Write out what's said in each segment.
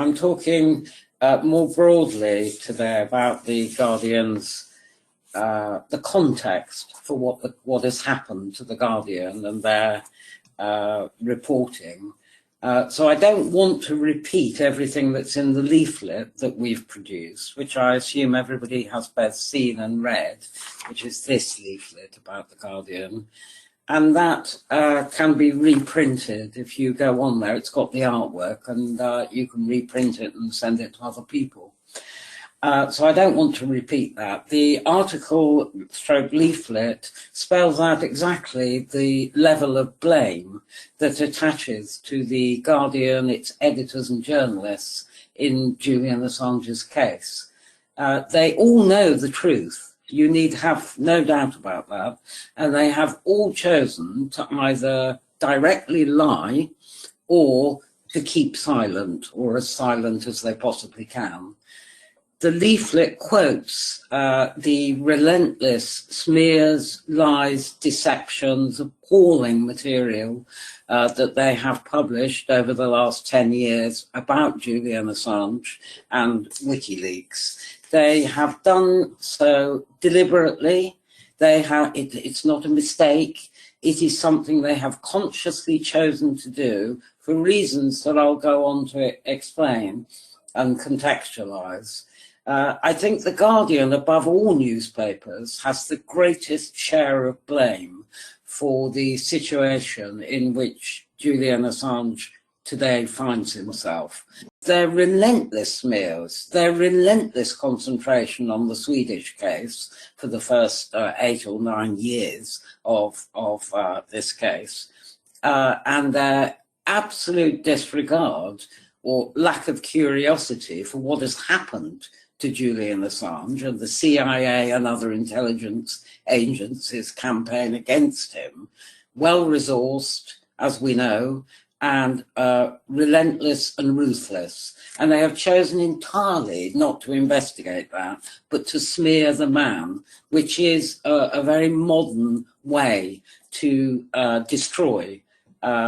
I'm talking more broadly today about the Guardian's, the context for what has happened to the Guardian and their reporting. So I don't want to repeat everything that's in the leaflet that we've produced, which I assume everybody has both seen and read, which is this leaflet about the Guardian. And that can be reprinted if you go on there. It's got the artwork, and you can reprint it and send it to other people. So I don't want to repeat that. The article stroke leaflet spells out exactly the level of blame that attaches to the Guardian, its editors and journalists in Julian Assange's case. They all know the truth. You need have no doubt about that. And they have all chosen to either directly lie or to keep silent, or as silent as they possibly can. The leaflet quotes the relentless smears, lies, deceptions, appalling material that they have published over the last 10 years about Julian Assange and WikiLeaks. They have done so deliberately. It's not a mistake. It is something they have consciously chosen to do for reasons that I'll go on to explain and contextualize. I think The Guardian, above all newspapers, has the greatest share of blame for the situation in which Julian Assange today finds himself. Their relentless smears, their relentless concentration on the Swedish case for the first 8 or 9 years of this case, and their absolute disregard or lack of curiosity for what has happened to Julian Assange and the CIA and other intelligence agencies' campaign against him, well-resourced, as we know, and relentless and ruthless. And they have chosen entirely not to investigate that, but to smear the man, which is a very modern way to destroy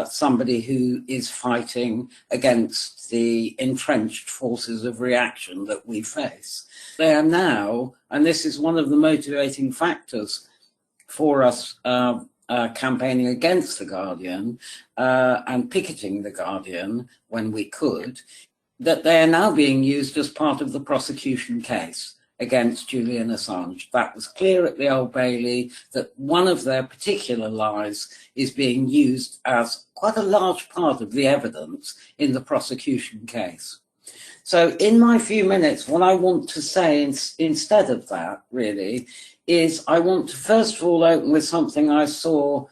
somebody who is fighting against the entrenched forces of reaction that we face. They are now, and this is one of the motivating factors for us campaigning against The Guardian and picketing The Guardian when we could, that they are now being used as part of the prosecution case against Julian Assange. That was clear at the Old Bailey, that one of their particular lies is being used as quite a large part of the evidence in the prosecution case. So in my few minutes, what I want to say instead of that, really, is I want to first of all open with something I saw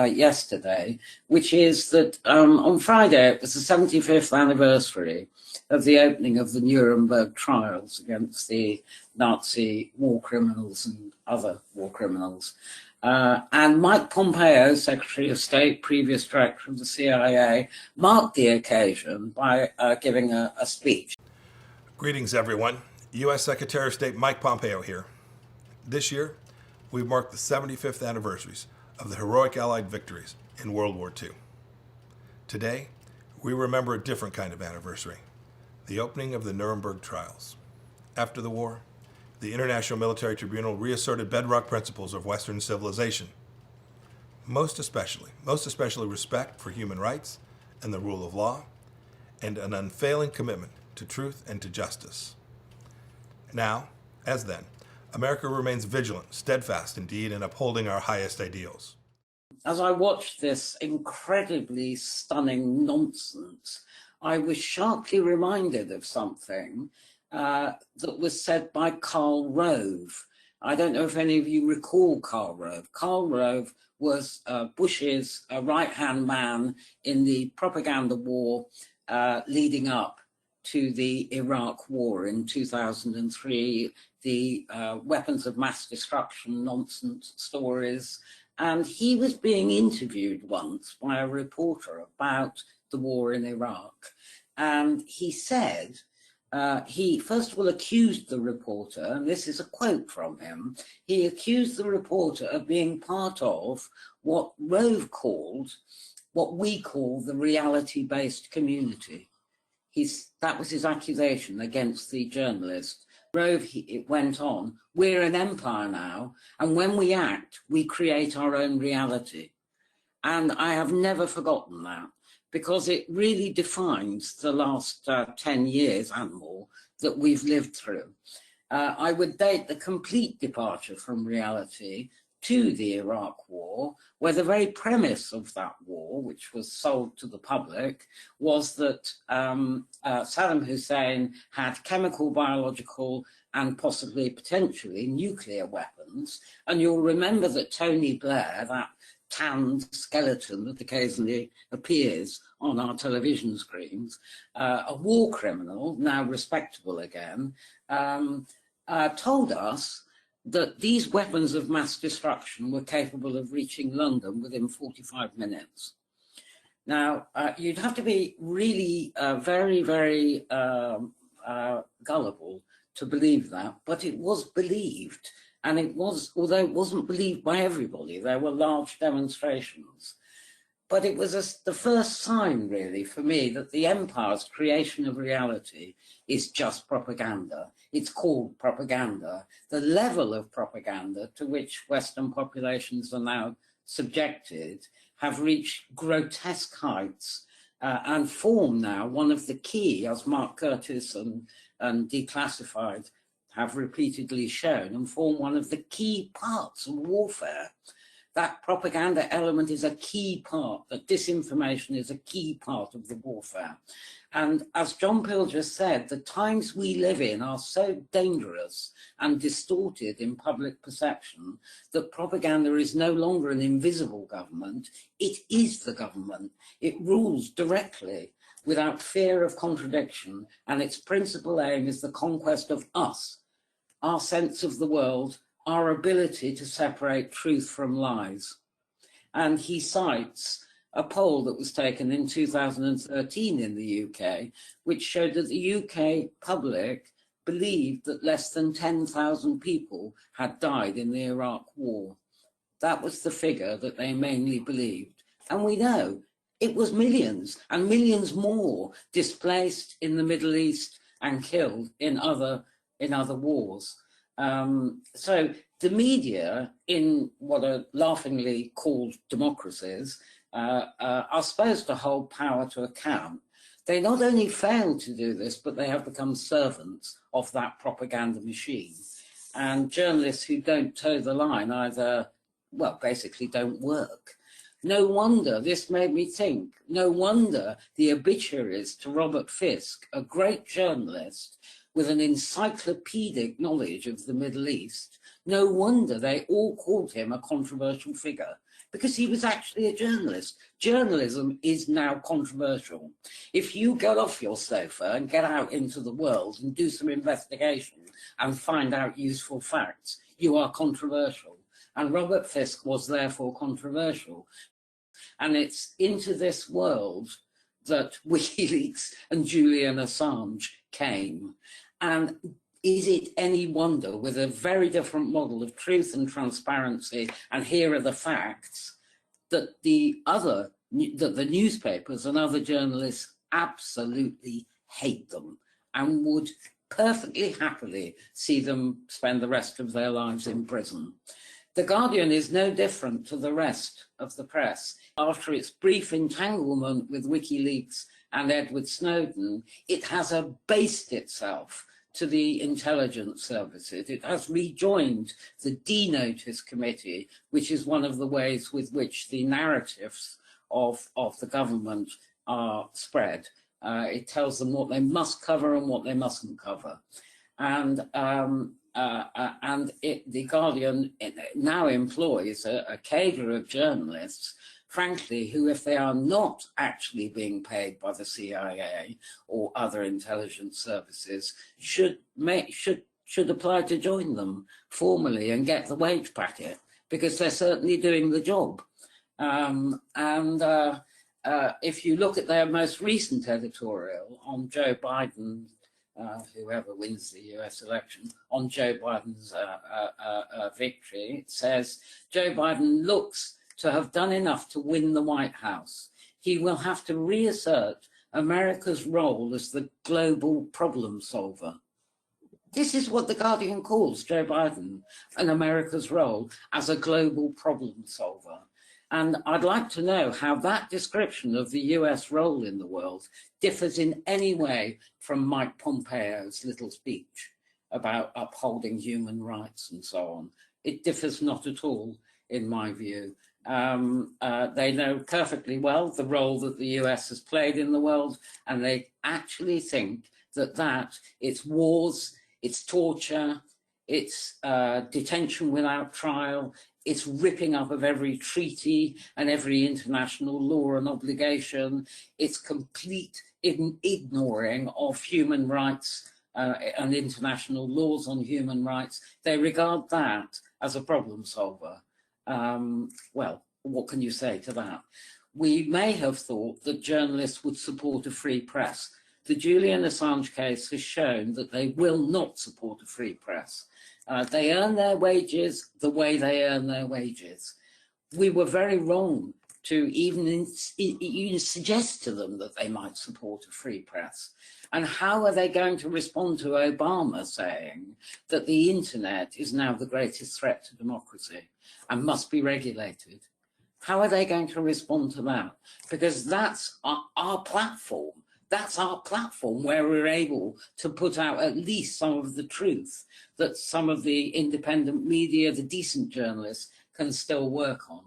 yesterday, which is that on Friday, it was the 75th anniversary of the opening of the Nuremberg trials against the Nazi war criminals and other war criminals. And Mike Pompeo, Secretary of State, previous director of the CIA, marked the occasion by giving a speech. Greetings, everyone. U.S. Secretary of State Mike Pompeo here. This year, we mark the 75th anniversaries of the heroic Allied victories in World War II. Today, we remember a different kind of anniversary, the opening of the Nuremberg trials. After the war, the International Military Tribunal reasserted bedrock principles of Western civilization, most especially respect for human rights and the rule of law, and an unfailing commitment to truth and to justice. Now, as then, America remains vigilant, steadfast indeed, in upholding our highest ideals. As I watched this incredibly stunning nonsense, I was sharply reminded of something that was said by Karl Rove. I don't know if any of you recall Karl Rove. Karl Rove was Bush's right-hand man in the propaganda war leading up to the Iraq war in 2003, the weapons of mass destruction nonsense stories. And he was being interviewed once by a reporter about the war in Iraq. And he said, he first of all accused the reporter, and this is a quote from him, he accused the reporter of being part of what Rove called, what we call the reality-based community. That was his accusation against the journalist. It went on, we're an empire now, and when we act, we create our own reality. And I have never forgotten that, because it really defines the last 10 years and more that we've lived through. I would date the complete departure from reality to the Iraq War, where the very premise of that war, which was sold to the public, was that Saddam Hussein had chemical, biological, and possibly potentially nuclear weapons. And you'll remember that Tony Blair, that tanned skeleton that occasionally appears on our television screens, a war criminal, now respectable again, told us that these weapons of mass destruction were capable of reaching London within 45 minutes. Now, you'd have to be really very, very gullible to believe that, but it was believed. And it was, although it wasn't believed by everybody, there were large demonstrations. But it was the first sign, really, for me, that the empire's creation of reality is just propaganda. It's called propaganda. The level of propaganda to which Western populations are now subjected have reached grotesque heights and form now one of the key, as Mark Curtis and Declassified have repeatedly shown, and form one of the key parts of warfare. That propaganda element is a key part, that disinformation is a key part of the warfare. And as John Pill just said, the times we live in are so dangerous and distorted in public perception that propaganda is no longer an invisible government, it is the government. It rules directly without fear of contradiction, and its principal aim is the conquest of us, our sense of the world, our ability to separate truth from lies. And he cites a poll that was taken in 2013 in the UK, which showed that the UK public believed that less than 10,000 people had died in the Iraq War. That was the figure that they mainly believed. And we know it was millions and millions more displaced in the Middle East and killed in other wars. So the media, in what are laughingly called democracies, are supposed to hold power to account. They not only fail to do this, but they have become servants of that propaganda machine. And journalists who don't toe the line either, well, basically don't work. No wonder, this made me think, no wonder the obituaries to Robert Fisk, a great journalist with an encyclopedic knowledge of the Middle East, no wonder they all called him a controversial figure, because he was actually a journalist. Journalism is now controversial. If you get off your sofa and get out into the world and do some investigation and find out useful facts, you are controversial. And Robert Fisk was therefore controversial. And it's into this world that WikiLeaks and Julian Assange came. And is it any wonder, with a very different model of truth and transparency, and here are the facts, that the newspapers and other journalists absolutely hate them and would perfectly happily see them spend the rest of their lives in prison. The Guardian is no different to the rest of the press. After its brief entanglement with WikiLeaks and Edward Snowden, it has abased itself to the intelligence services. It has rejoined the D-Notice Committee, which is one of the ways with which the narratives of the government are spread. It tells them what they must cover and what they mustn't cover. And the Guardian now employs a cadre of journalists, frankly, who, if they are not actually being paid by the CIA or other intelligence services, should apply to join them formally and get the wage packet, because they're certainly doing the job. If you look at their most recent editorial on Joe Biden, whoever wins the US election, on Joe Biden's victory, it says, Joe Biden looks to have done enough to win the White House. He will have to reassert America's role as the global problem solver. This is what The Guardian calls Joe Biden and America's role as a global problem solver. And I'd like to know how that description of the US role in the world differs in any way from Mike Pompeo's little speech about upholding human rights and so on. It differs not at all, in my view. They know perfectly well the role that the US has played in the world, and they actually think that it's wars, it's torture, it's detention without trial, it's ripping up of every treaty and every international law and obligation, it's complete ignoring of human rights and international laws on human rights. They regard that as a problem solver. Well, what can you say to that? We may have thought that journalists would support a free press. The Julian Assange case has shown that they will not support a free press. They earn their wages the way they earn their wages. We were very wrong to even suggest to them that they might support a free press. And how are they going to respond to Obama saying that the internet is now the greatest threat to democracy and must be regulated? How are they going to respond to that? Because that's our platform. That's our platform where we're able to put out at least some of the truth that some of the independent media, the decent journalists, can still work on.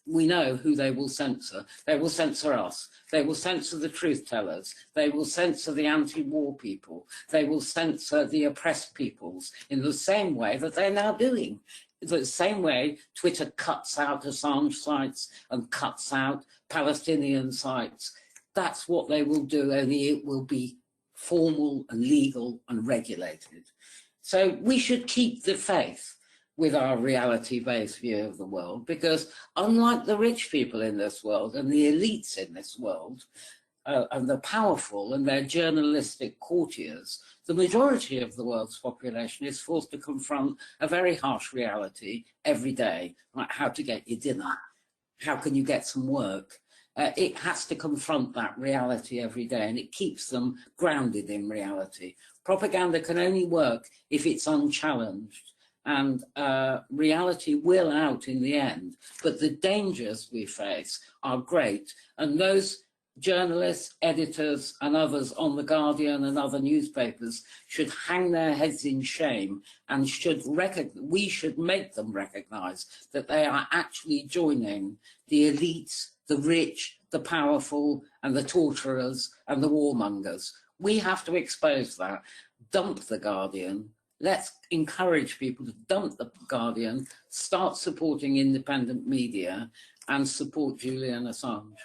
We know who they will censor. They will censor us. They will censor the truth tellers. They will censor the anti-war people. They will censor the oppressed peoples in the same way that they're now doing. The same way Twitter cuts out Assange sites and cuts out Palestinian sites. That's what they will do, only it will be formal and legal and regulated. So we should keep the faith with our reality-based view of the world, because unlike the rich people in this world and the elites in this world, and the powerful and their journalistic courtiers, the majority of the world's population is forced to confront a very harsh reality every day, like how to get your dinner, how can you get some work. It has to confront that reality every day, and it keeps them grounded in reality. Propaganda can only work if it's unchallenged, and reality will out in the end. But the dangers we face are great, and those journalists, editors, and others on The Guardian and other newspapers should hang their heads in shame, and we should make them recognize that they are actually joining the elites, the rich, the powerful, and the torturers and the warmongers. We have to expose that. Dump The Guardian. Let's encourage people to dump The Guardian, start supporting independent media, and support Julian Assange.